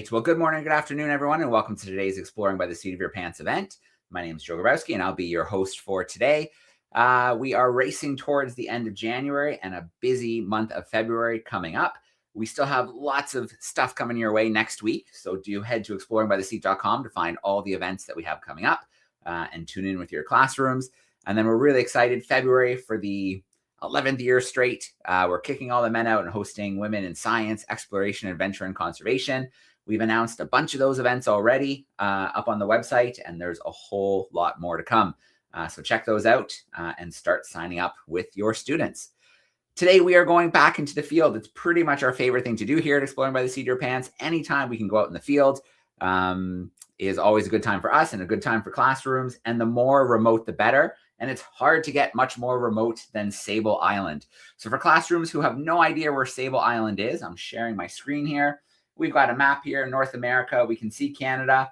right. Well, good morning, good afternoon, everyone, and welcome to today's Exploring by the Seat of Your Pants event. My name is Joe Grabowski, and I'll be your host for today. We are racing towards the end of January and a busy month of February coming up. We still have lots of stuff coming your way next week, so do head to exploringbytheseat.com to find all the events that we have coming up and tune in with your classrooms. And then we're really excited, February, for the 11th year straight. We're kicking all the men out and hosting women in science, exploration, adventure, and conservation. We've announced a bunch of those events already up on the website, and there's a whole lot more to come. So check those out and start signing up with your students. Today, we are going back into the field. It's pretty much our favorite thing to do here at Exploring by the Seat of Your Pants. Anytime we can go out in the field is always a good time for us and a good time for classrooms. And the more remote, the better. And it's hard to get much more remote than Sable Island. So for classrooms who have no idea where Sable Island is, I'm sharing my screen here. We've got a map here in North America. We can see Canada.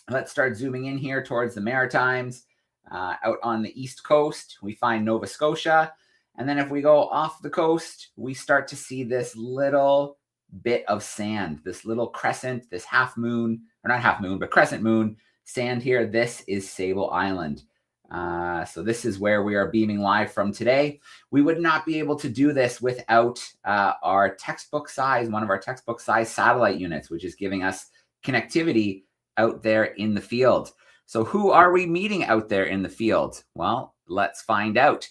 Let's start zooming in here towards the Maritimes. Out on the East Coast, we find Nova Scotia. And then if we go off the coast, we start to see this little bit of sand, this little crescent, this half moon, or not half moon, but crescent moon sand here. This is Sable Island. So this is where we are beaming live from today. We would not be able to do this without our textbook size, one of our textbook size satellite units, which is giving us connectivity out there in the field. So who are we meeting out there in the field? Well, let's find out.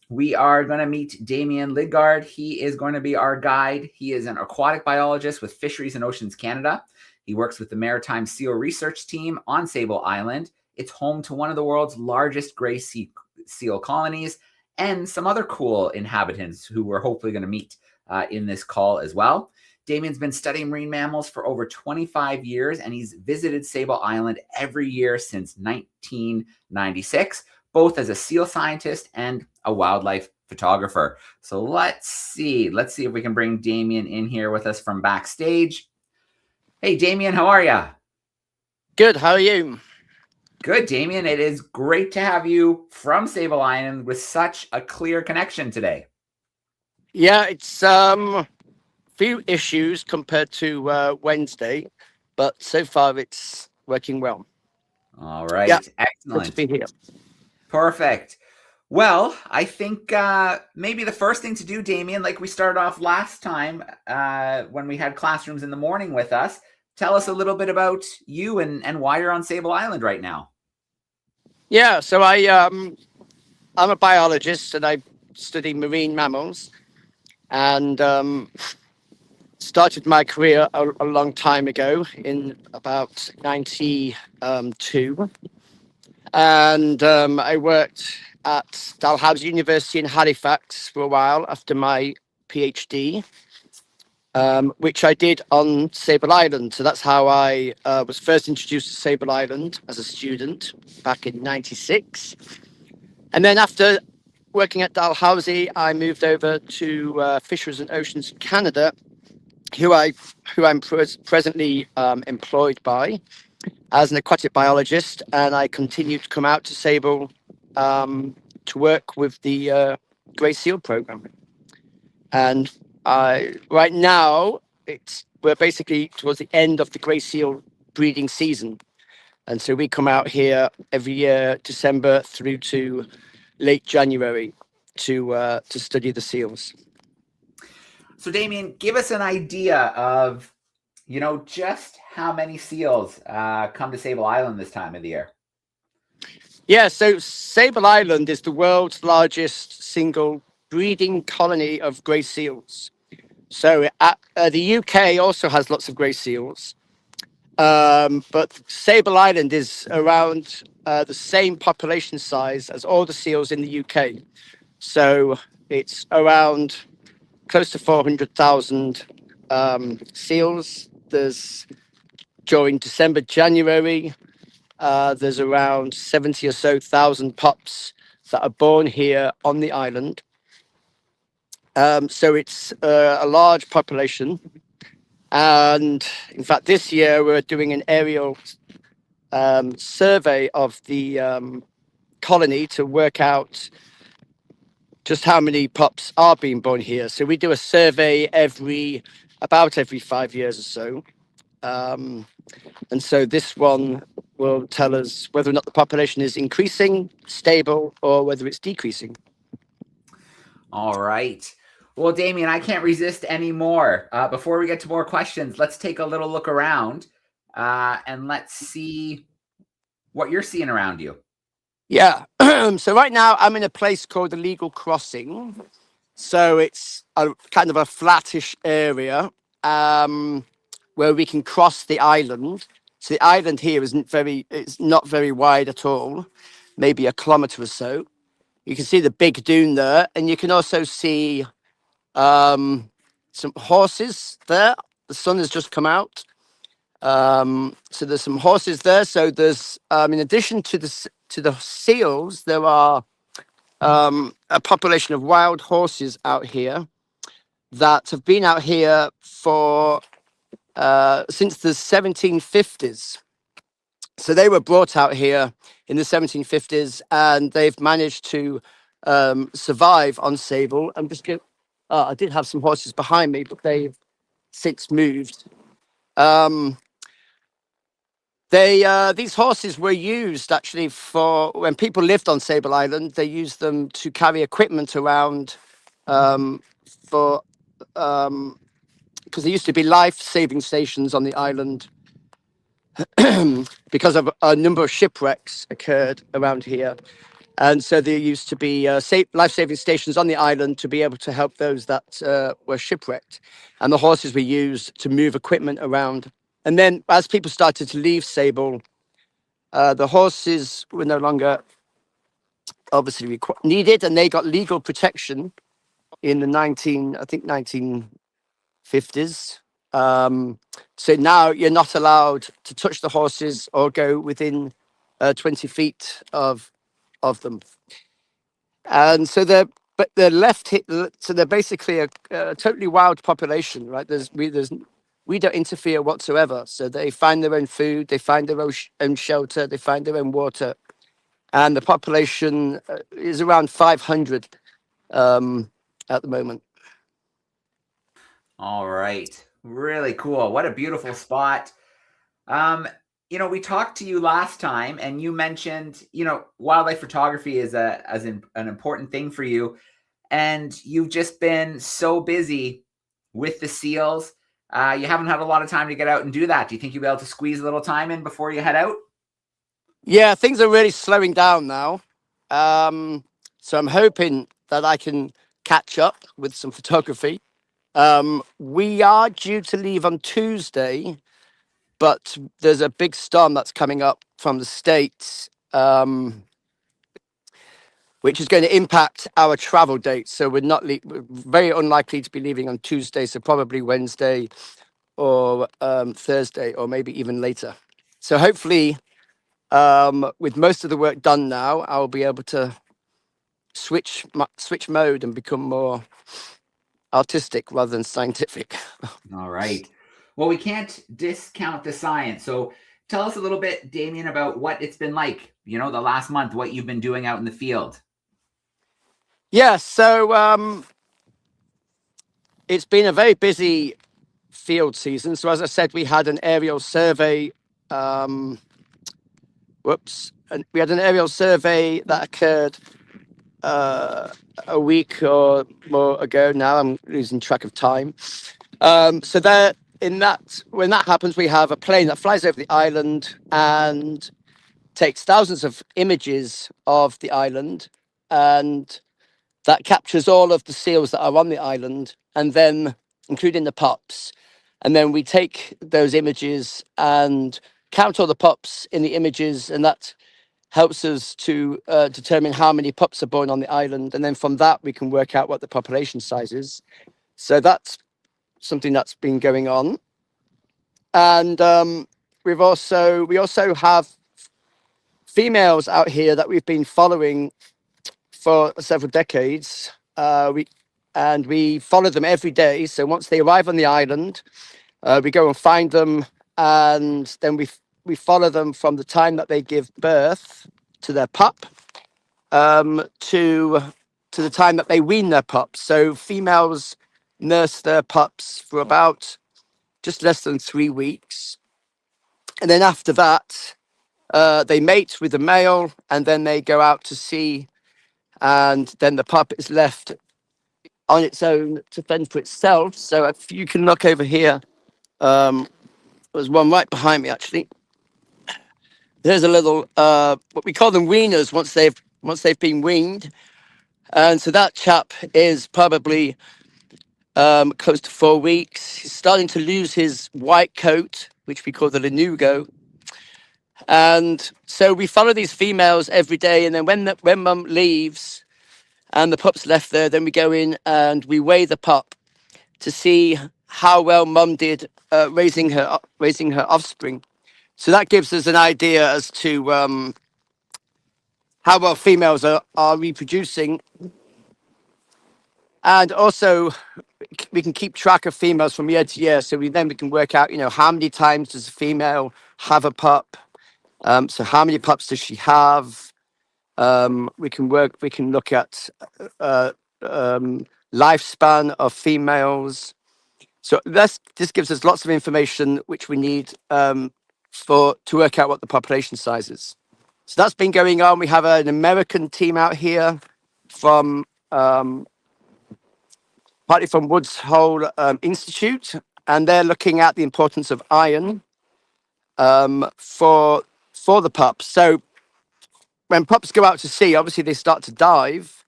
We are going to meet Damian Lidgard. He is going to be our guide. He is an aquatic biologist with Fisheries and Oceans Canada. He works with the Maritime Seal Research Team on Sable Island. It's home to one of the world's largest gray seal colonies and some other cool inhabitants who we're hopefully going to meet in this call as well. Damian's been studying marine mammals for over 25 years, and he's visited Sable Island every year since 1996, both as a seal scientist and a wildlife photographer. So let's see if we can bring Damian in here with us from backstage. Hey, Damian, how are you? Good. How are you? Good, Damian. It is great to have you from Sable Island with such a clear connection today. Yeah, it's few issues compared to Wednesday, but so far it's working well. All right. Yeah, excellent. good to be here. Perfect. Well, I think maybe the first thing to do, Damian, like we started off last time when we had classrooms in the morning with us, tell us a little bit about you and why you're on Sable Island right now. Yeah, so I'm a biologist and I study marine mammals, and started my career a long time ago in about 92, and I worked at Dalhousie University in Halifax for a while after my PhD. Which I did on Sable Island. So that's how I was first introduced to Sable Island as a student back in 96. And then after working at Dalhousie, I moved over to Fisheries and Oceans Canada, who I'm presently employed by as an aquatic biologist. And I continue to come out to Sable to work with the Grey Seal program. And right now, we're basically towards the end of the grey seal breeding season. And so we come out here every year, December through to late January to study the seals. So Damian, give us an idea of, just how many seals come to Sable Island this time of the year. Yeah, so Sable Island is the world's largest single breeding colony of grey seals. So the UK also has lots of grey seals, but Sable Island is around the same population size as all the seals in the UK. So it's around close to 400,000 seals. During December, January, there's around 70 or so thousand pups that are born here on the island. So it's a large population. And in fact, this year we're doing an aerial survey of the colony to work out just how many pups are being born here. So we do a survey about every 5 years or so. And so this one will tell us whether or not the population is increasing, stable, or whether it's decreasing. All right. Well, Damian, I can't resist anymore. Before we get to more questions, let's take a little look around and let's see what you're seeing around you. Yeah. So right now I'm in a place called the Legal Crossing. So it's a kind of a flattish area where we can cross the island. So the island here it's not very wide at all, maybe a kilometre or so. You can see the big dune there, and you can also see some horses there. The sun has just come out. So there's some horses there. So there's, in addition to the seals, there are a population of wild horses out here that have been out here for since the 1750s. So they were brought out here in the 1750s, and they've managed to survive on Sable. I did have some horses behind me, but they've since moved. These horses were used actually for when people lived on Sable Island. They used them to carry equipment around for because there used to be life-saving stations on the island because of a number of shipwrecks occurred around here. And so there used to be life-saving stations on the island to be able to help those that were shipwrecked. And the horses were used to move equipment around. And then as people started to leave Sable, the horses were no longer obviously needed, and they got legal protection in the 1950s. So now you're not allowed to touch the horses or go within 20 feet of them. And so they're so they're basically a totally wild population, right? We don't interfere whatsoever. So they find their own food, they find their own shelter, they find their own water, and the population is around 500 at the moment. All right. Really cool. What a beautiful spot. We talked to you last time and you mentioned, wildlife photography is an important thing for you. And you've just been so busy with the seals. You haven't had a lot of time to get out and do that. Do you think you'll be able to squeeze a little time in before you head out? Yeah, things are really slowing down now. So I'm hoping that I can catch up with some photography. We are due to leave on Tuesday, but there's a big storm that's coming up from the States, which is going to impact our travel dates. So we're very unlikely to be leaving on Tuesday, so probably Wednesday or Thursday, or maybe even later. So hopefully, with most of the work done now, I'll be able to switch mode and become more artistic rather than scientific. All right. Well, we can't discount the science. So tell us a little bit, Damian, about what it's been like, the last month, what you've been doing out in the field. Yeah, so it's been a very busy field season. So as I said, we had an aerial survey. And we had an aerial survey that occurred a week or more ago. Now I'm losing track of time. So when that happens, we have a plane that flies over the island and takes thousands of images of the island, and that captures all of the seals that are on the island, and then including the pups. And then we take those images and count all the pups in the images, and that helps us to determine how many pups are born on the island. And then from that, we can work out what the population size is. So that's something that's been going on. And we also have females out here that we've been following for several decades. We follow them every day. So once they arrive on the island, we go and find them, and then we follow them from the time that they give birth to their pup to the time that they wean their pups. So females nurse their pups for about just less than 3 weeks. And then after that, they mate with the male, and then they go out to sea, and then the pup is left on its own to fend for itself. So if you can look over here, there's one right behind me actually. There's a little what we call them weaners once they've been weaned, and so that chap is probably close to 4 weeks. He's starting to lose his white coat, which we call the lanugo. And so we follow these females every day, and then when mum leaves and the pup's left there, then we go in and we weigh the pup to see how well mum did raising her offspring. So that gives us an idea as to how well females are reproducing, and also we can keep track of females from year to year. So we can work out, how many times does a female have a pup. So how many pups does she have? We can look at lifespan of females. So this gives us lots of information which we need to work out what the population size is. So that's been going on. We have an American team out here from partly from Woods Hole Institute, and they're looking at the importance of iron for the pups. So when pups go out to sea, obviously they start to dive,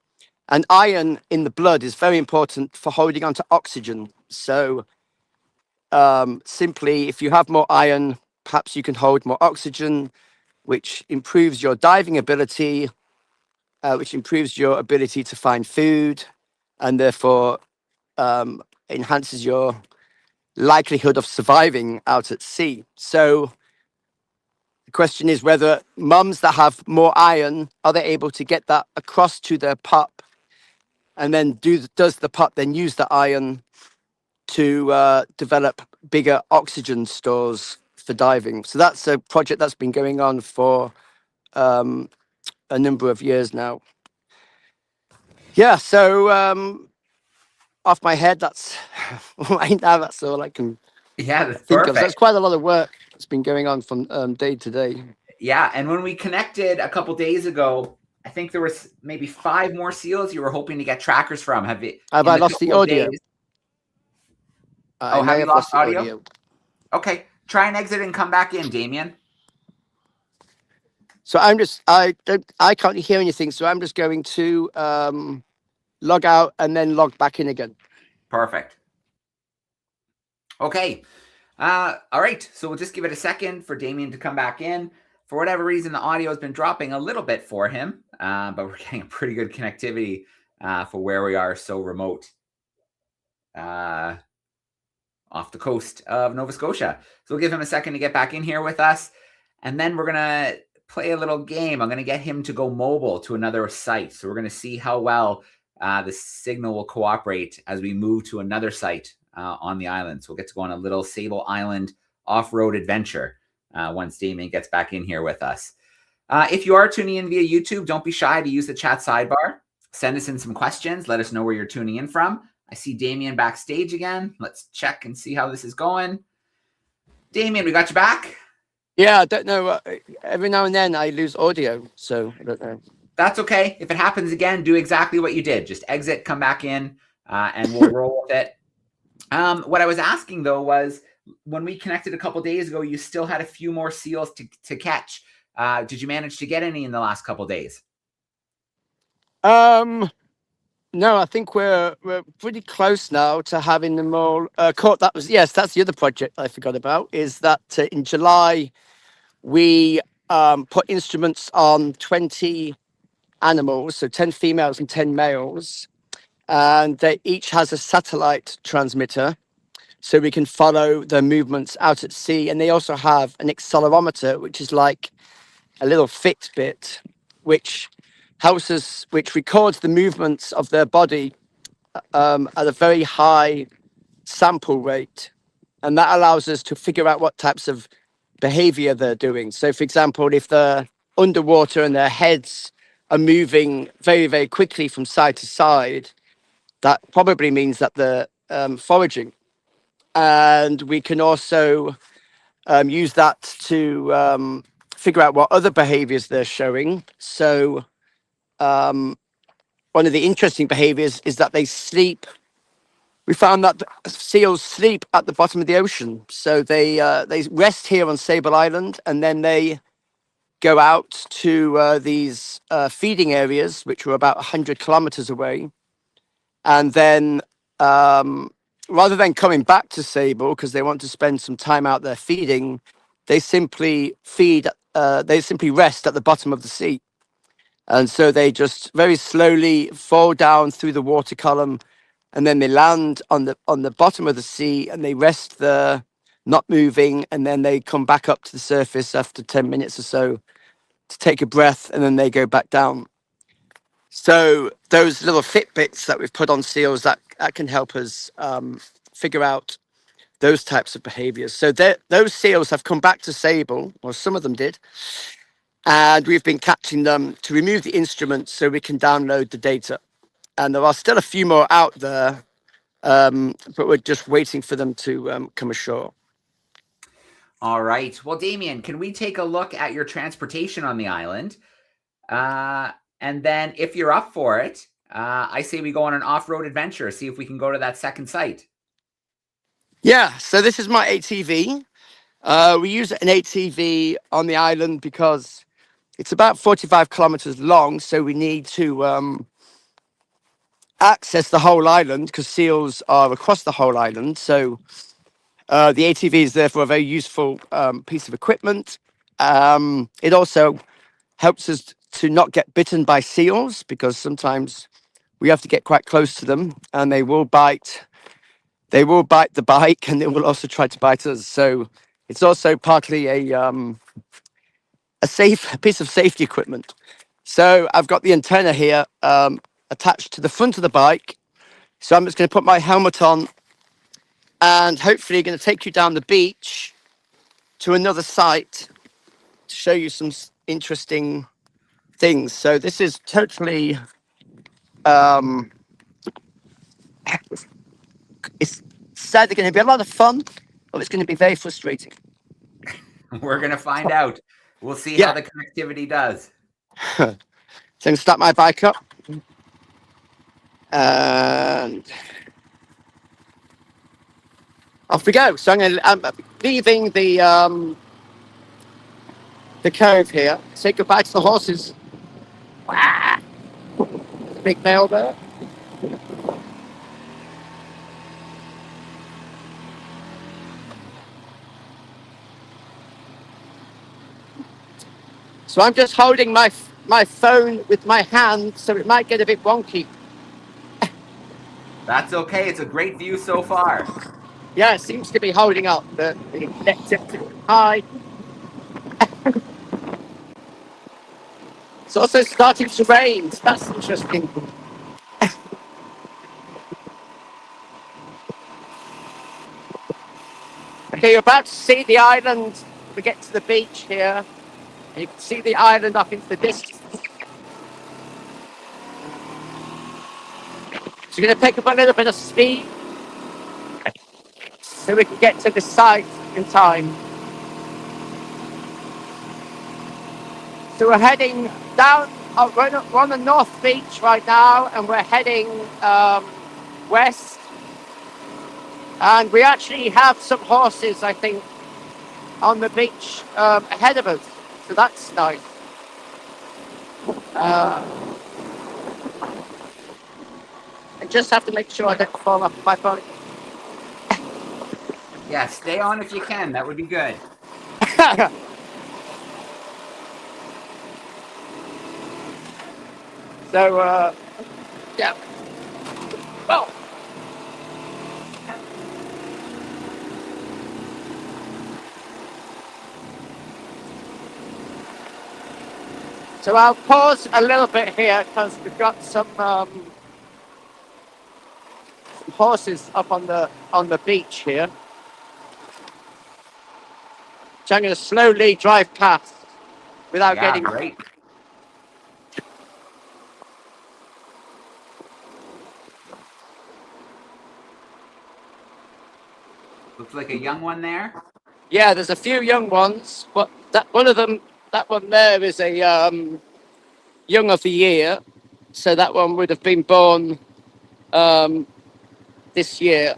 and iron in the blood is very important for holding on to oxygen. So simply, if you have more iron, perhaps you can hold more oxygen, which improves your diving ability, which improves your ability to find food, and therefore enhances your likelihood of surviving out at sea. So the question is whether mums that have more iron, are they able to get that across to their pup? And then does the pup then use the iron to develop bigger oxygen stores for diving? So that's a project that's been going on for a number of years now. Yeah, so off my head, that's right now, that's all I can That's think perfect. of. So that's quite a lot of work that's been going on from day to day. Yeah, and when we connected a couple days ago, I think there was maybe 5 more seals you were hoping to get trackers from. Have I lost the audio? Have you lost audio? Okay, try and exit and come back in, Damian. So I can't hear anything, so I'm just going to log out and then log back in again. Perfect. Okay. All right. So we'll just give it a second for Damian to come back in. For whatever reason, the audio has been dropping a little bit for him, but we're getting a pretty good connectivity for where we are so remote off the coast of Nova Scotia. So we'll give him a second to get back in here with us. And then we're going to play a little game. I'm going to get him to go mobile to another site. So we're going to see how well the signal will cooperate as we move to another site on the island. So we'll get to go on a little Sable Island off-road adventure once Damian gets back in here with us. If you are tuning in via YouTube, don't be shy to use the chat sidebar. Send us in some questions. Let us know where you're tuning in from. I see Damian backstage again. Let's check and see how this is going. Damian, we got you back? Yeah, I don't know. Every now and then I lose audio, so I don't know. That's okay. If it happens again, do exactly what you did. Just exit, come back in, and we'll roll with it. What I was asking, though, was when we connected a couple days ago, you still had a few more seals to catch. Did you manage to get any in the last couple days? No, I think we're pretty close now to having them all caught. That's the other project I forgot about, is that in July we put instruments on 20 animals, so 10 females and 10 males, and they each has a satellite transmitter, so we can follow their movements out at sea. And they also have an accelerometer, which is like a little Fitbit, which records the movements of their body at a very high sample rate, and that allows us to figure out what types of behavior they're doing. So, for example, if they're underwater and their heads are moving very, very quickly from side to side, that probably means that they're foraging. and we can also use that to figure out what other behaviors they're showing. So one of the interesting behaviors is that they sleep. We found that seals sleep at the bottom of the ocean. So they rest here on Sable Island, and then they go out to these feeding areas, which were about 100 kilometers away. And then rather than coming back to Sable because they want to spend some time out there feeding, they simply rest at the bottom of the sea. And so they just very slowly fall down through the water column, and then they land on the bottom of the sea, and they rest there, not moving, and then they come back up to the surface after 10 minutes or so to take a breath, and then they go back down. So those little Fitbits that we've put on seals that can help us figure out those types of behaviors. So those seals have come back to Sable, or some of them did, and we've been catching them to remove the instruments so we can download the data. And there are still a few more out there, but we're just waiting for them to come ashore. All right. Well, Damian, can we take a look at your transportation on the island? And then if you're up for it, I say we go on an off-road adventure, see if we can go to that second site. Yeah, so this is my ATV. We use an ATV on the island because it's about 45 kilometers long, so we need to access the whole island because seals are across the whole island. So the ATV is therefore a very useful piece of equipment. It also helps us to not get bitten by seals because sometimes we have to get quite close to them and they will bite. They will bite the bike and they will also try to bite us. So it's also partly a safe piece of safety equipment. So I've got the antenna here attached to the front of the bike. So I'm just going to put my helmet on and hopefully going to take you down the beach to another site to show you some interesting things. So this is totally, it's either going to be a lot of fun or it's going to be very frustrating. We're going to find out. We'll see how Yeah. the connectivity does. So I'm going to start my bike up. And off we go. So I'm leaving the cove here. Say goodbye to the horses. Big male there. So I'm just holding my phone with my hand, so it might get a bit wonky. That's okay. It's a great view so far. Yeah, it seems to be holding up. The connectivity high. It's also starting to rain. So that's interesting. Okay, you're about to see the island. We get to the beach here, and you can see the island up into the distance. So you're going to pick up a little bit of speed so we can get to the site in time. So we're heading down, we're on the North Beach right now, and we're heading west. And we actually have some horses, I think, on the beach ahead of us. So that's nice. I just have to make sure I don't fall off my phone. Yeah, stay on if you can. That would be good. So, yeah. Well. So I'll pause a little bit here because we've got some horses up on the beach here. So I'm going to slowly drive past without Yeah, getting. great. Looks like a young one there. Yeah, there's a few young ones, but that one there is a young of the year, so that one would have been born this year.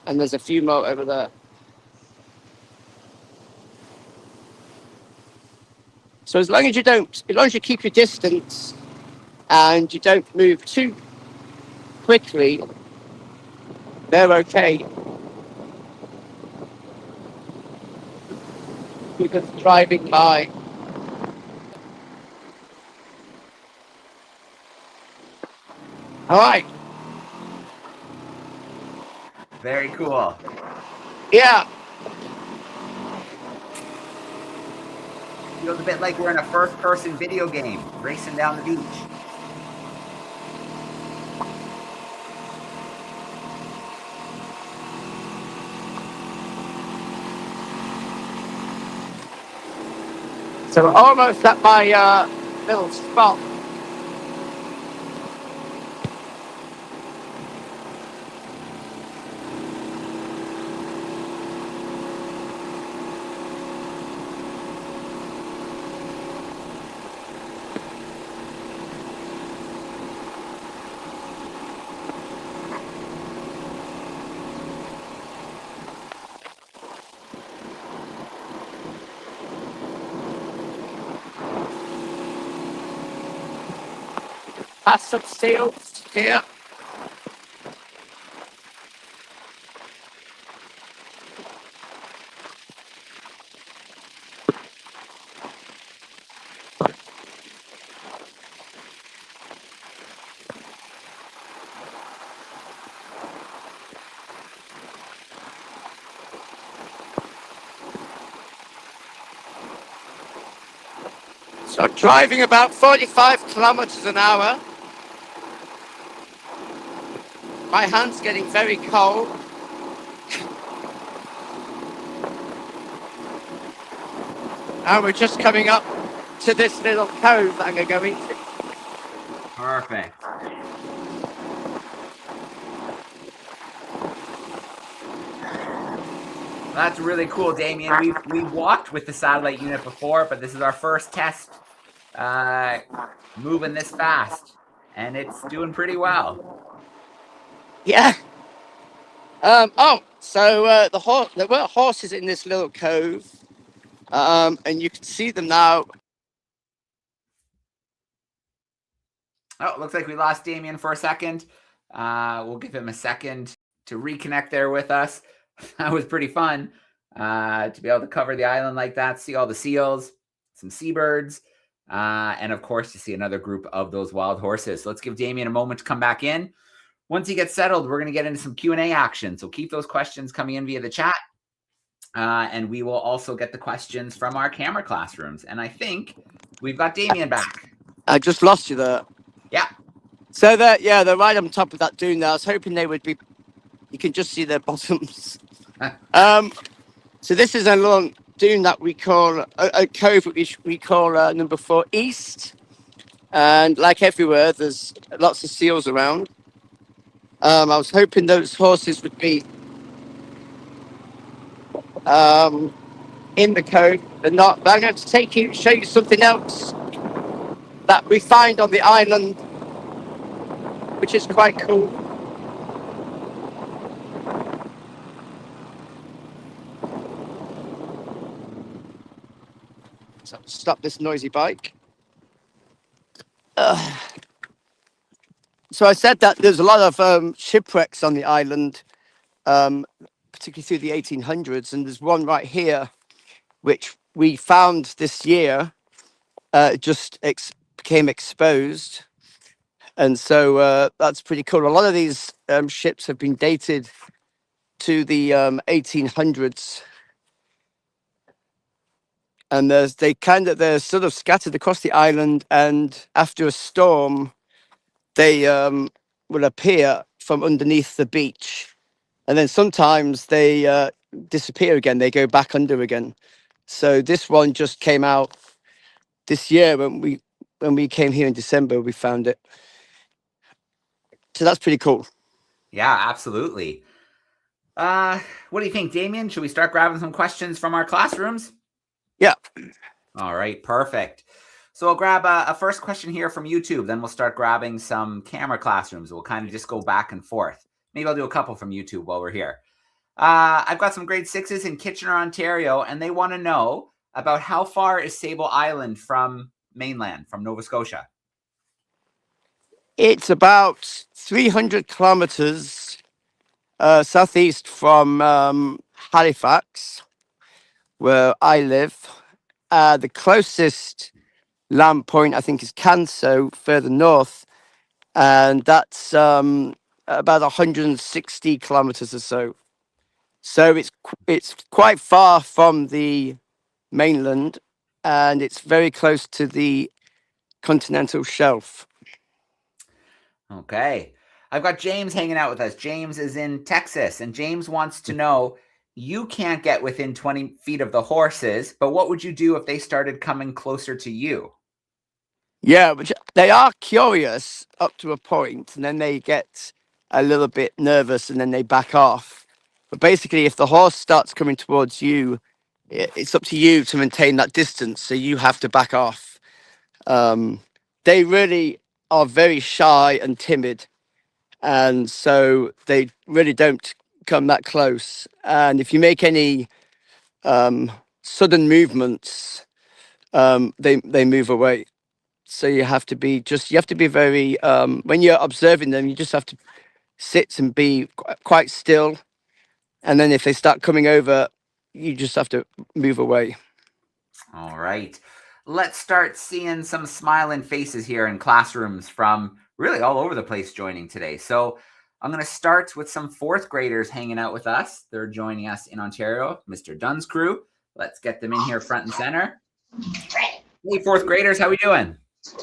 And there's a few more over there. So as long as you keep your distance and you don't move too quickly, they're okay. Because driving by. All right. Very cool. Yeah. Feels a bit like we're in a first-person video game, racing down the beach. So we're almost at my little spot. Past some seals here. So driving about 45 kilometers an hour. My hand's getting very cold. And we're just coming up to this little cove that I'm going to go into. Perfect. That's really cool, Damian. We've walked with the satellite unit before, but this is our first test moving this fast, and it's doing pretty well. Yeah. So there were horses in this little cove, and you can see them now. Oh, looks like we lost Damian for a second. We'll give him a second to reconnect there with us. That was pretty fun to be able to cover the island like that, see all the seals, some seabirds, and of course to see another group of those wild horses. So let's give Damian a moment to come back in. Once he gets settled, we're going to get into some Q&A action. So keep those questions coming in via the chat. And we will also get the questions from our camera classrooms. And I think we've got Damian back. I just lost you there. Yeah. So they're right on top of that dune there. I was hoping they would be. You can just see their bottoms. So this is a little dune that we call a cove, which we call number 4 East. And like everywhere, there's lots of seals around. I was hoping those horses would be in the cove. They're not. But I'm going to show you something else that we find on the island, which is quite cool. So stop this noisy bike. So I said that there's a lot of shipwrecks on the island, particularly through the 1800s, and there's one right here, which we found this year, became exposed. And so that's pretty cool. A lot of these ships have been dated to the 1800s. And they're sort of scattered across the island, and after a storm, they will appear from underneath the beach, and then sometimes they disappear again. They go back under again. So this one just came out this year when we came here in December. We found it. So that's pretty cool. Yeah, absolutely. What do you think, Damian? Should we start grabbing some questions from our classrooms? Yeah. All right, perfect. So I'll grab a first question here from YouTube. Then we'll start grabbing some camera classrooms. We'll kind of just go back and forth. Maybe I'll do a couple from YouTube while we're here. I've got some grade 6s in Kitchener, Ontario, and they want to know about how far is Sable Island from mainland, from Nova Scotia? It's about 300 kilometers southeast from Halifax, where I live. The closest land point, I think, is Canso, further north, and that's about 160 kilometers or so. So it's quite far from the mainland, and it's very close to the continental shelf. Okay. I've got James hanging out with us. James is in Texas, and James wants to know, you can't get within 20 feet of the horses, but what would you do if they started coming closer to you? Yeah, but they are curious up to a point, and then they get a little bit nervous, and then they back off. But basically, if the horse starts coming towards you, it's up to you to maintain that distance, so you have to back off. They really are very shy and timid, and so they really don't come that close. And if you make any sudden movements, they move away. So you have to be very when you're observing them, you just have to sit and be quite still, and then if they start coming over, you just have to move away. All right. Let's start seeing some smiling faces here in classrooms from really all over the place joining today. So I'm going to start with some 4th graders hanging out with us. They're joining us in Ontario, Mr. Dunn's crew. Let's get them in here front and center. Hey, 4th graders, how we doing?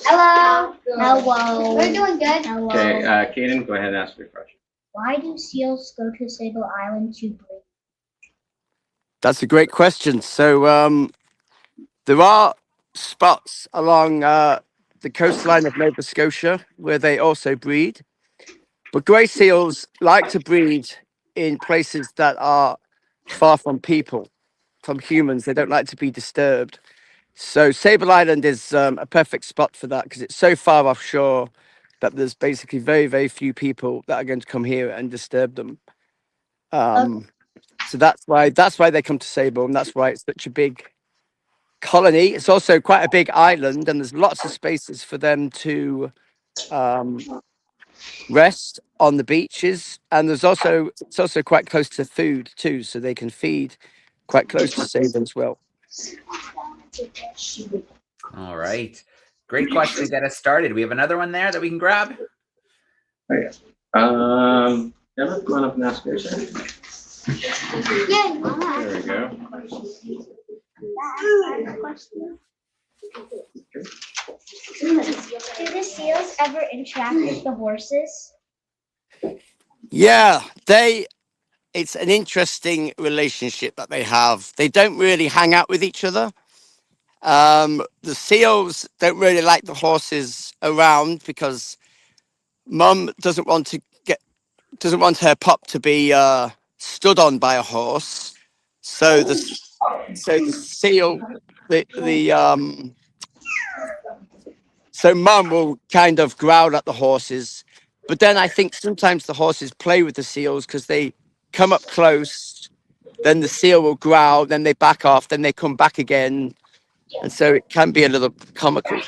Hello. Hello. We're doing good. Hello. Okay, Kaden, go ahead and ask your question. Why do seals go to Sable Island to breed? That's a great question. So there are spots along the coastline of Nova Scotia where they also breed, but grey seals like to breed in places that are far from people, from humans. They don't like to be disturbed. So Sable Island is a perfect spot for that because it's so far offshore that there's basically very, very few people that are going to come here and disturb them. So that's why they come to Sable, and that's why it's such a big colony. It's also quite a big island, and there's lots of spaces for them to rest on the beaches. And it's also quite close to food too, so they can feed quite close to Sable as well. All right. Great question to get us started. We have another one there that we can grab. Okay. Emma, go on up and ask your question. Yeah. There we go. Do the seals ever interact with the horses? Yeah, it's an interesting relationship that they have. They don't really hang out with each other. The seals don't really like the horses around because Mum doesn't want her pup to be stood on by a horse. So the seal, so Mum will kind of growl at the horses, but then I think sometimes the horses play with the seals because they come up close, then the seal will growl, then they back off, then they come back again. And so it can be a little comical.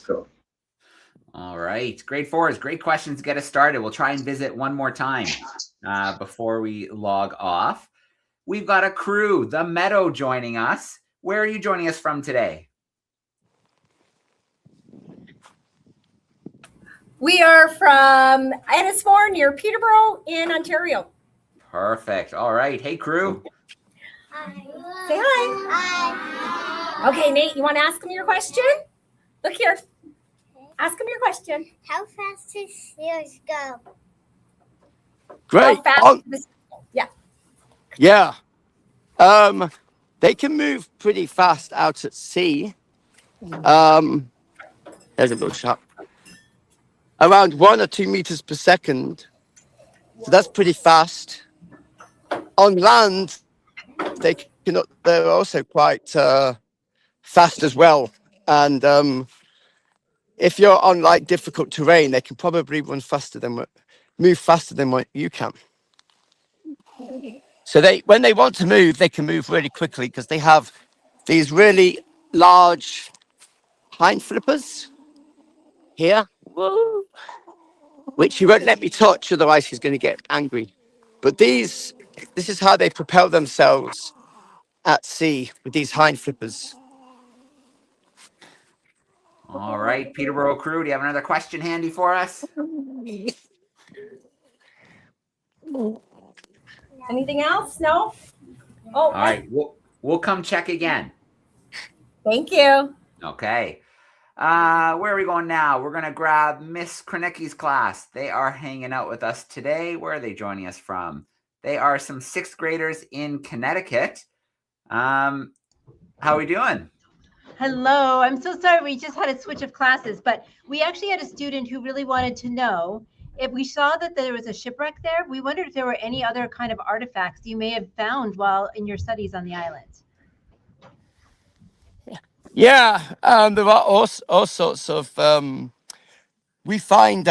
Cool. All right. Grade 4s, great questions to get us started. We'll try and visit one more time before we log off. We've got a crew, the Meadow, joining us. Where are you joining us from today? We are from Ennismore near Peterborough in Ontario. Perfect. All right. Hey, crew. Hi. Say hi. Hi. Okay, Nate, you want to ask him your question? Look here. Ask him your question. How fast do seals go? Great. How fast yeah. Yeah. They can move pretty fast out at sea. There's a little shot. around 1 or 2 meters per second. So that's pretty fast. On land, they're also quite fast as well. And if you're on like difficult terrain, they can probably move faster than what you can. So when they want to move, they can move really quickly because they have these really large hind flippers here. Whoa. Which he won't let me touch, otherwise he's going to get angry. But this is how they propel themselves at sea with these hind flippers. All right, Peterborough crew, do you have another question handy for us? Anything else? No? Oh, All right, we'll come check again. Thank you. Okay. Where are we going now? We're going to grab Miss Kronicki's class. They are hanging out with us today. Where are they joining us from? They are some 6th graders in Connecticut. How are we doing? Hello, I'm so sorry we just had a switch of classes, but we actually had a student who really wanted to know if we saw that there was a shipwreck there. We wondered if there were any other kind of artifacts you may have found while in your studies on the island. Yeah, there are all sorts of. We find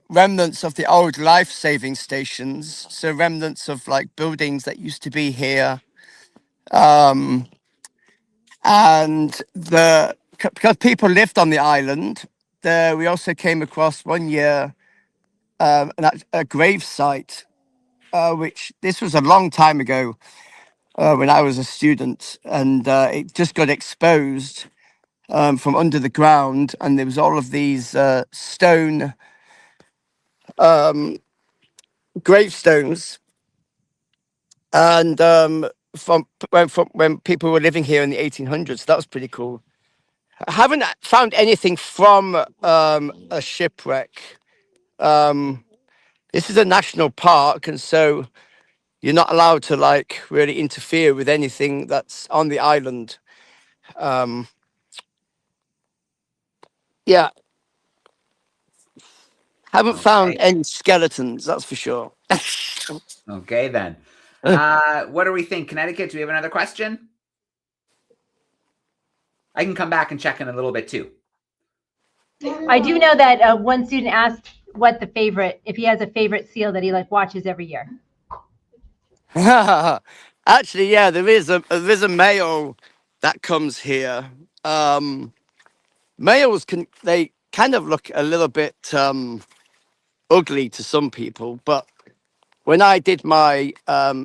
remnants of the old life-saving stations, so remnants of like buildings that used to be here, and because people lived on the island. We also came across one year a grave site, which this was a long time ago when I was a student, and it just got exposed from under the ground, and there was all of these stone gravestones, and from when people were living here in the 1800s. That was pretty cool. I haven't found anything from a shipwreck. This is a national park, and so you're not allowed to like really interfere with anything that's on the island. Yeah, haven't found Okay. any skeletons, that's for sure. Okay, then. What do we think? Connecticut, do we have another question? I can come back and check in a little bit too. I do know that one student asked if he has a favorite seal that he like watches every year. Actually, yeah, there's a male that comes here. Males they kind of look a little bit ugly to some people, but when I did my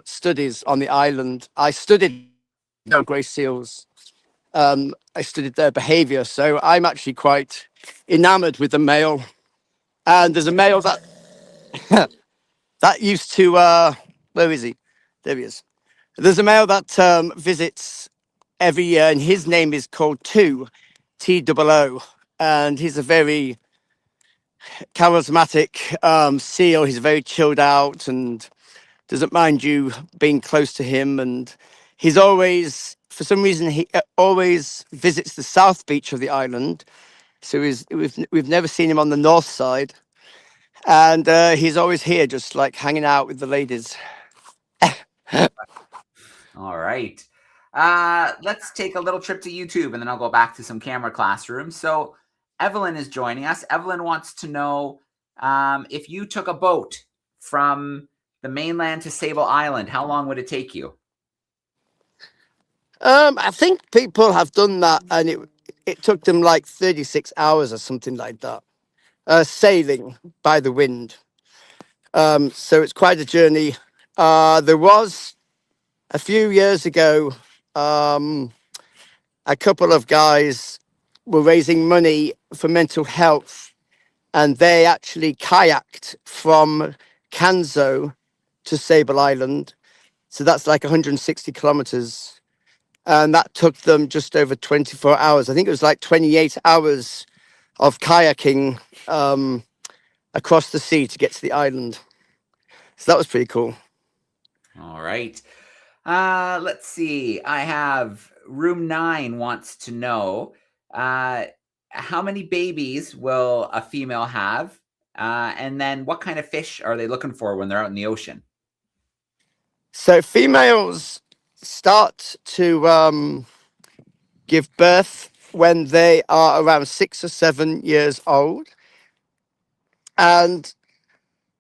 studies on the island, I studied grey seals. I studied their behavior, so I'm actually quite enamored with the male. And there's a male that that used to where is he? There he is. There's a male that visits every year, and his name is called T-O-O, and he's a very charismatic seal. He's very chilled out and doesn't mind you being close to him. And he's always, for some reason, he always visits the south beach of the island. So we've never seen him on the north side, and he's always here, just like hanging out with the ladies. All right. Let's take a little trip to YouTube, and then I'll go back to some camera classrooms. So Evelyn is joining us. Evelyn wants to know if you took a boat from the mainland to Sable Island, how long would it take you? I think people have done that, and it took them like 36 hours or something like that, sailing by the wind. So it's quite a journey. There was a few years ago, a couple of guys were raising money for mental health, and they actually kayaked from Canso to Sable Island. So that's like 160 kilometers. And that took them just over 24 hours. I think it was like 28 hours of kayaking across the sea to get to the island. So that was pretty cool. All right. Let's see. I have room 9 wants to know how many babies will a female have And then what kind of fish are they looking for when they're out in the ocean? So females start to give birth when they are around 6 or 7 years old. And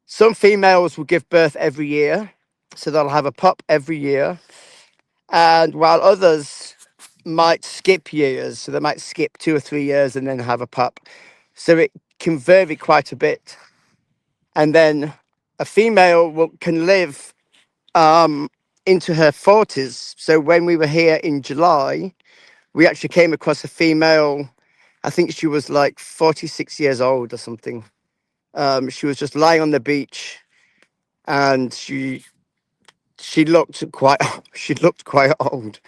some females will give birth every year. So they'll have a pup every year. And while others might skip years, so they might skip 2 or 3 years and then have a pup. So it can vary quite a bit. And then a female can live into her 40s. So when we were here in July, we actually came across a female. I think she was like 46 years old or something. She was just lying on the beach, and she looked quite old.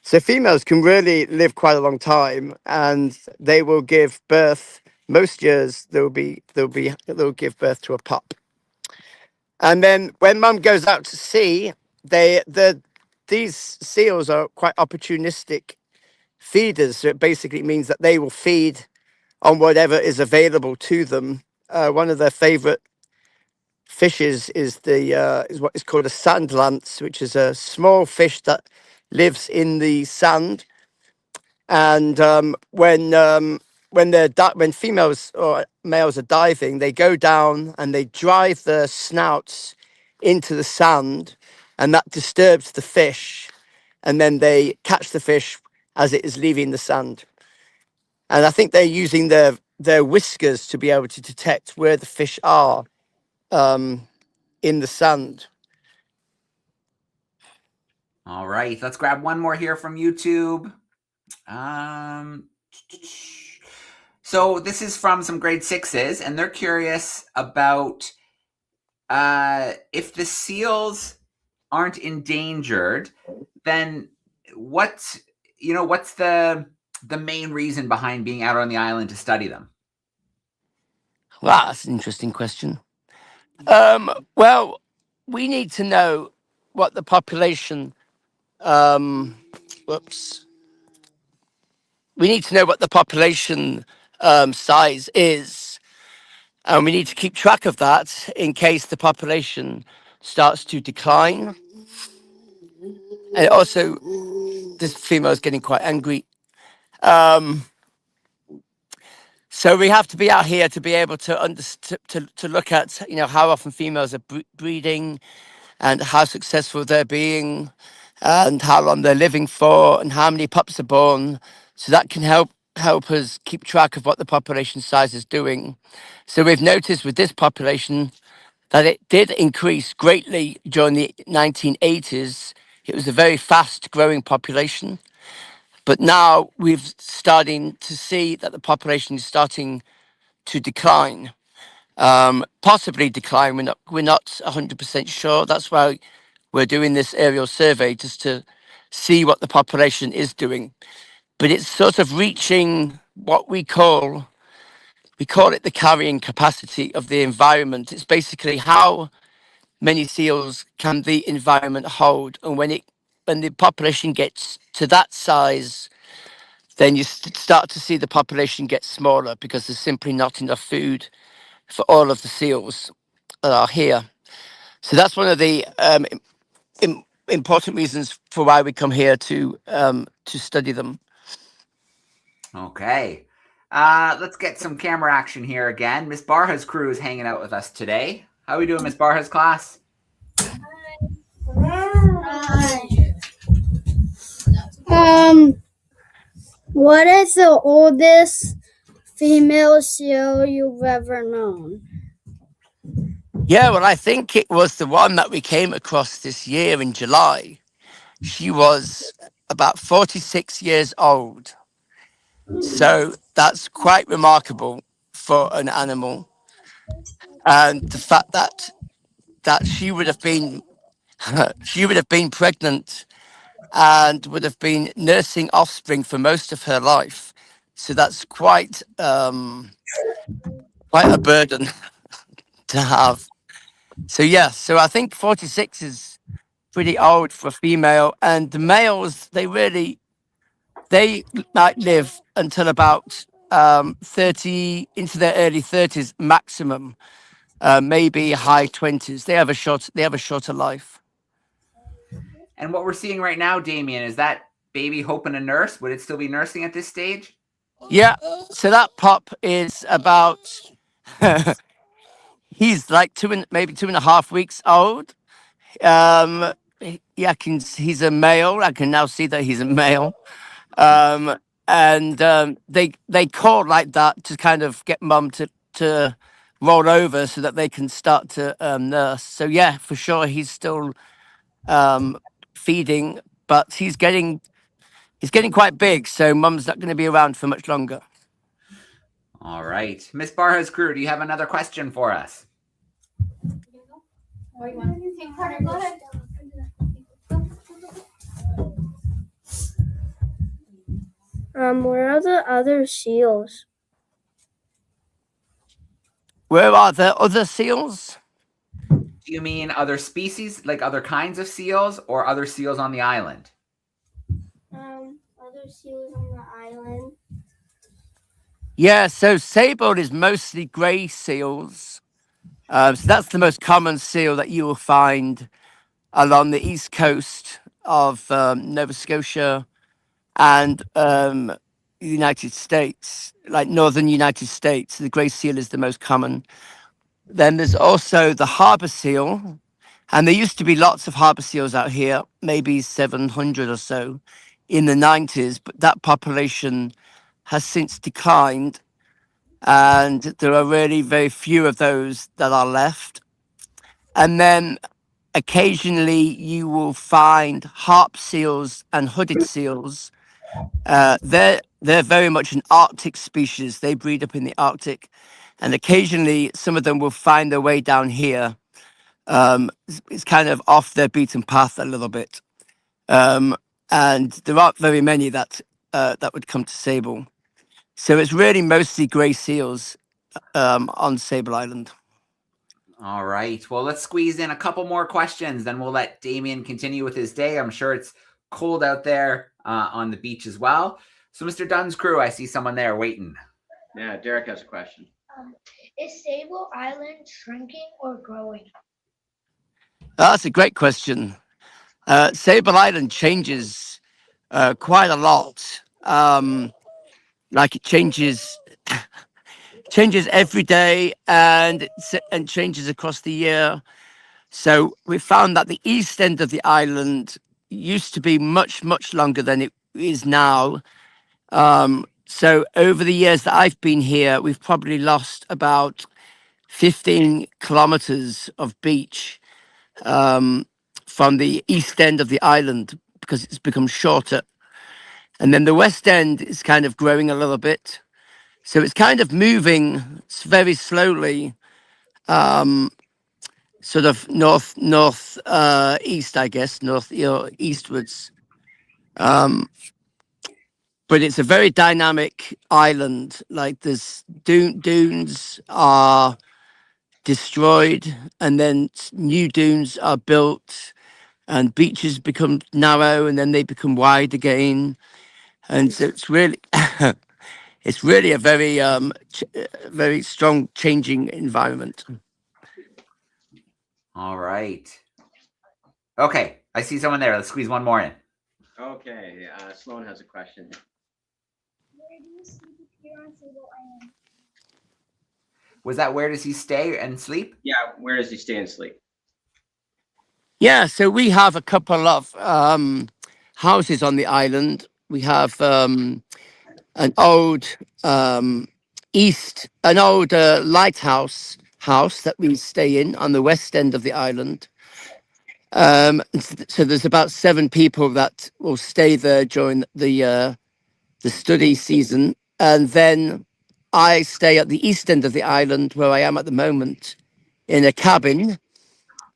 So females can really live quite a long time, and they will give birth. Most years they'll give birth to a pup. And then when mum goes out to sea, these seals are quite opportunistic feeders. So it basically means that they will feed on whatever is available to them. One of their favorite fishes is what is called a sand lance, which is a small fish that lives in the sand. And when females or males are diving, they go down and they drive their snouts into the sand, and that disturbs the fish. And then they catch the fish as it is leaving the sand. And I think they're using their whiskers to be able to detect where the fish are in the sand. All right, let's grab one more here from YouTube. So this is from some grade 6s, and they're curious about if the seals aren't endangered, then what's the main reason behind being out on the island to study them? Wow, that's an interesting question. Well, we need to know what the population. We need to know what the population size is, and we need to keep track of that in case the population starts to decline. And also, this female is getting quite angry. So we have to be out here to be able to look at how often females are breeding, and how successful they're being, and how long they're living for, and how many pups are born. So that can help us keep track of what the population size is doing. So we've noticed with this population that it did increase greatly during the 1980s. It was a very fast growing population. But now we're starting to see that the population is starting to decline, possibly decline. We're not 100% sure. That's why we're doing this aerial survey, just to see what the population is doing. But it's sort of reaching what we call it the carrying capacity of the environment. It's basically how many seals can the environment hold, and when the population gets to that size, then you start to see the population get smaller, because there's simply not enough food for all of the seals that are here. So that's one of the important reasons for why we come here to study them. Okay. Let's get some camera action here again. Miss Barha's crew is hanging out with us today. How are we doing, Miss Barha's class? What is the oldest female seal you've ever known? Yeah, well, I think it was the one that we came across this year in July. She was about 46 years old. So that's quite remarkable for an animal. And the fact that she would have been pregnant and would have been nursing offspring for most of her life. So that's quite a burden to have. So yeah, so I think 46 is pretty old for a female, and the males they might live until about 30 into their early 30s maximum, maybe high 20s. They have a shorter life. And what we're seeing right now, Damian, is that baby hoping to nurse? Would it still be nursing at this stage? Yeah. So that pup is about he's like maybe 2.5 weeks old. He's a male. I can now see that he's a male. They call like that to kind of get mum to roll over so that they can start to nurse. So yeah, for sure he's still feeding, but he's getting quite big. So mum's not going to be around for much longer. All right, Miss Barha's crew, do you have another question for us? Where are the other seals? Where are the other seals? Do you mean other species, like other kinds of seals, or other seals on the island? Other seals on the island. Yeah, so sable is mostly grey seals. So that's the most common seal that you will find along the east coast of Nova Scotia and the United States, like northern United States. The grey seal is the most common. Then there's also the harbour seal, and there used to be lots of harbour seals out here, maybe 700 or so in the 90s, but that population has since declined, and there are really very few of those that are left. And then occasionally you will find harp seals and hooded seals. They're very much an Arctic species. They breed up in the Arctic, and occasionally some of them will find their way down here. It's kind of off their beaten path a little bit, and there aren't very many that would come to Sable. So it's really mostly grey seals on Sable Island. All right. Well, let's squeeze in a couple more questions, then we'll let Damian continue with his day. I'm sure it's cold out there on the beach as well. So, Mr. Dunn's crew, I see someone there waiting. Yeah, Derek has a question. Is Sable Island shrinking or growing? That's a great question. Sable Island changes quite a lot. Like it changes every day and changes across the year. So we found that the east end of the island used to be much, much longer than it is now. So over the years that I've been here, we've probably lost about 15 kilometers of beach from the east end of the island because it's become shorter. And then the west end is kind of growing a little bit. So it's kind of moving very slowly, sort of north east, I guess, eastwards. But it's a very dynamic island. Like there's dunes are destroyed, and then new dunes are built, and beaches become narrow, and then they become wide again. And so it's really, it's really a very, very strong changing environment. All right. Okay. I see someone there. Let's squeeze one more in. Okay, Sloan has a question. Where do you sleep here on Sable Island? Was that where does he stay and sleep? Yeah, where does he stay and sleep? Yeah, so we have a couple of houses on the island. We have an old lighthouse house that we stay in on the west end of the island. So there's about 7 people that will stay there during the study season, and then I stay at the east end of the island where I am at the moment in a cabin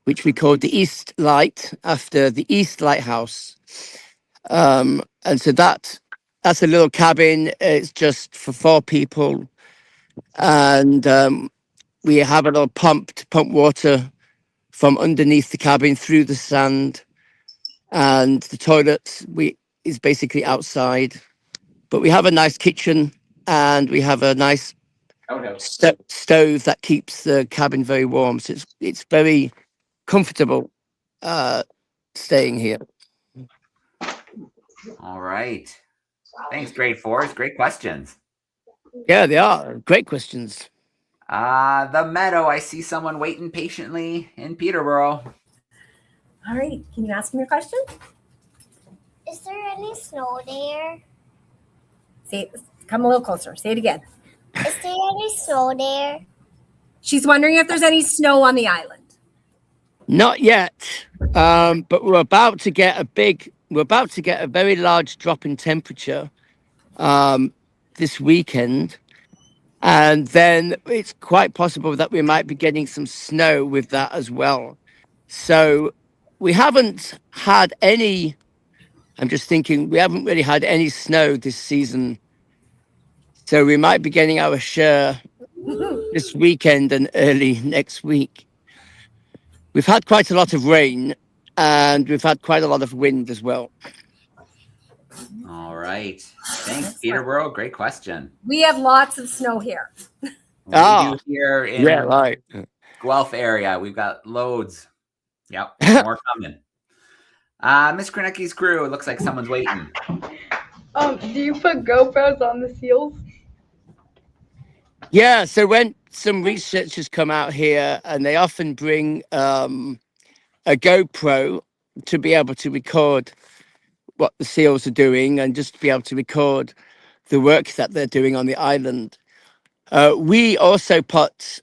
which we call the East Light after the East Lighthouse. And so that's a little cabin. It's just for 4 people, and we have a little pump to pump water from underneath the cabin through the sand, and the toilet is basically outside. But we have a nice kitchen and we have a nice stove that keeps the cabin very warm. So it's very comfortable staying here. All right. Thanks, grade fours. Great questions. Yeah, they are great questions. The meadow. I see someone waiting patiently in Peterborough. All right. Can you ask me your question? Is there any snow there? Come a little closer. Say it again. Is there any snow there? She's wondering if there's any snow on the island. Not yet, but we're about to get a very large drop in temperature this weekend, and then it's quite possible that we might be getting some snow with that as well. So we haven't had any. I'm just thinking we haven't really had any snow this season, so we might be getting our share this weekend and early next week. We've had quite a lot of rain, and we've had quite a lot of wind as well. All right. Thanks, Peterborough. Great question. We have lots of snow here. We do here in right. Guelph area. We've got loads. Yep. More coming. Miss Krenecki's crew. It looks like someone's waiting. Do you put GoPros on the seals? Yeah, so when some researchers come out here, and they often bring a GoPro to be able to record what the seals are doing and just to be able to record the work that they're doing on the island. We also put,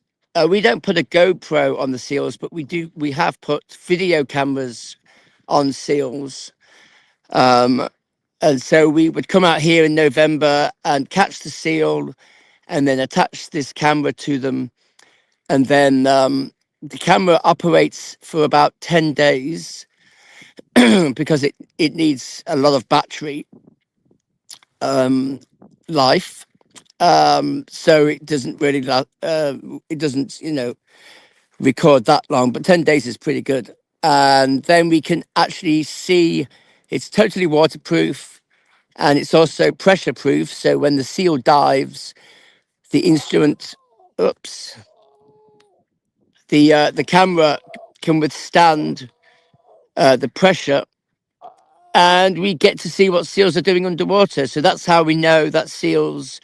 we don't put a GoPro on the seals, but we have put video cameras on seals. And so we would come out here in November and catch the seal and then attach this camera to them. And then the camera operates for about 10 days because it needs a lot of battery life. So it doesn't really, it doesn't, record that long, but 10 days is pretty good. And then we can actually see it's totally waterproof and it's also pressure proof. So when the seal dives, the instrument, the camera can withstand the pressure, and we get to see what seals are doing underwater. So that's how we know that seals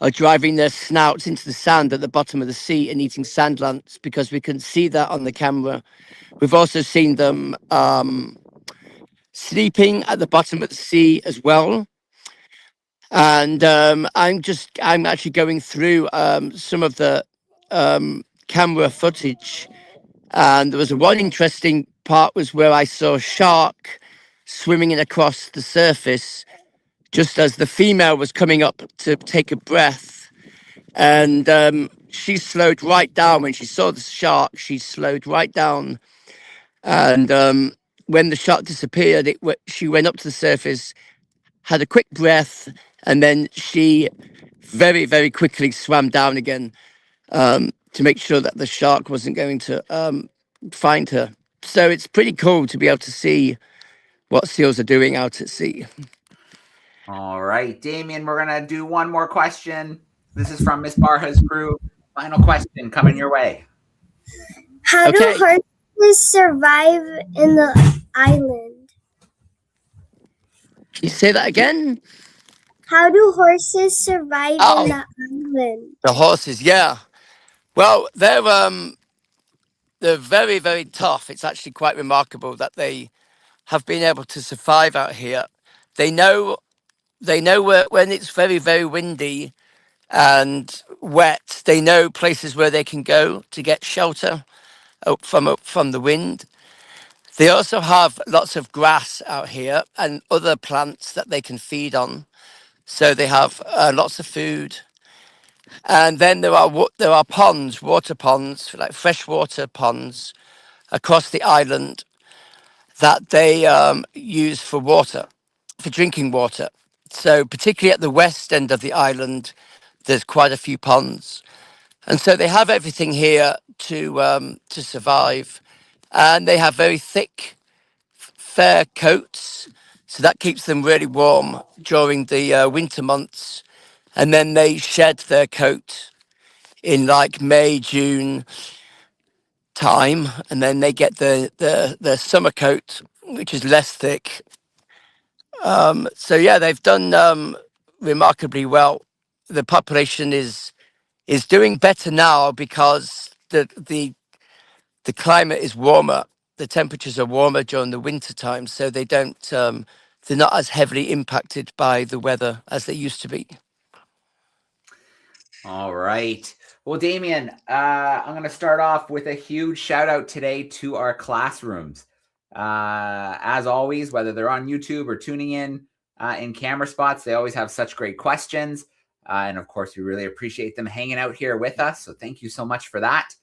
are driving their snouts into the sand at the bottom of the sea and eating sand lance, because we can see that on the camera. We've also seen them sleeping at the bottom of the sea as well. And I'm actually going through some of the camera footage, and there was one interesting part was where I saw a shark swimming in across the surface just as the female was coming up to take a breath, and she slowed right down when she saw the shark. She slowed right down, and when the shark disappeared, she went up to the surface, had a quick breath, and then she very, very quickly swam down again to make sure that the shark wasn't going to find her. So it's pretty cool to be able to see what seals are doing out at sea. All right, Damian, we're going to do one more question. This is from Miss Barha's crew. Final question coming your way. How do horses survive in the island? Can you say that again? How do horses survive in the island? The horses, yeah. Well, they're very, very tough. It's actually quite remarkable that they have been able to survive out here. They know where, when it's very, very windy and wet, they know places where they can go to get shelter from the wind. They also have lots of grass out here and other plants that they can feed on. So they have lots of food. And then there are ponds, water ponds, like freshwater ponds across the island that they use for water, for drinking water. So particularly at the west end of the island, there's quite a few ponds. And so they have everything here to survive. And they have very thick, fair coats. So that keeps them really warm during the winter months. and then they shed their coat in like May, June time, and then they get the summer coat, which is less thick. So yeah, they've done remarkably well. The population is doing better now because the climate is warmer. The temperatures are warmer during the winter time, so they don't they're not as heavily impacted by the weather as they used to be. All right. Well, Damian, I'm going to start off with a huge shout out today to our classrooms. As always, whether they're on YouTube or tuning in camera spots, they always have such great questions. And of course, we really appreciate them hanging out here with us. So thank you so much for that.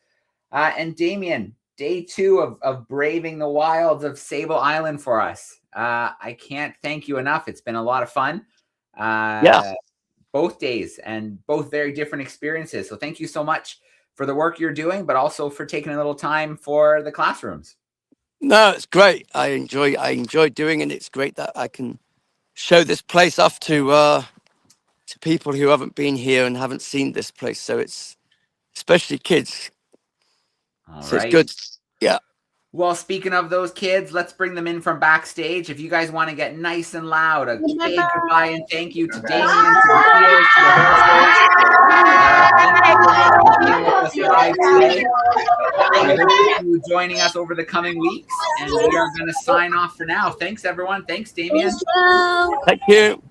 And Damian, day 2 of braving the wilds of Sable Island for us. I can't thank you enough. It's been a lot of fun. Both days, and both very different experiences. So thank you so much for the work you're doing, but also for taking a little time for the classrooms. No, it's great. I enjoy doing it. It's great that I can show this place off to people who haven't been here and haven't seen this place. So it's especially kids. All so right. It's good. Yeah. Well, speaking of those kids, let's bring them in from backstage. If you guys want to get nice and loud, a big goodbye and thank you to Damian, to the Peers, to the horses. Thank you for being with us live today. We hope to see you joining us over the coming weeks, and we are going to sign off for now. Thanks, everyone. Thanks, Damian. Thank you.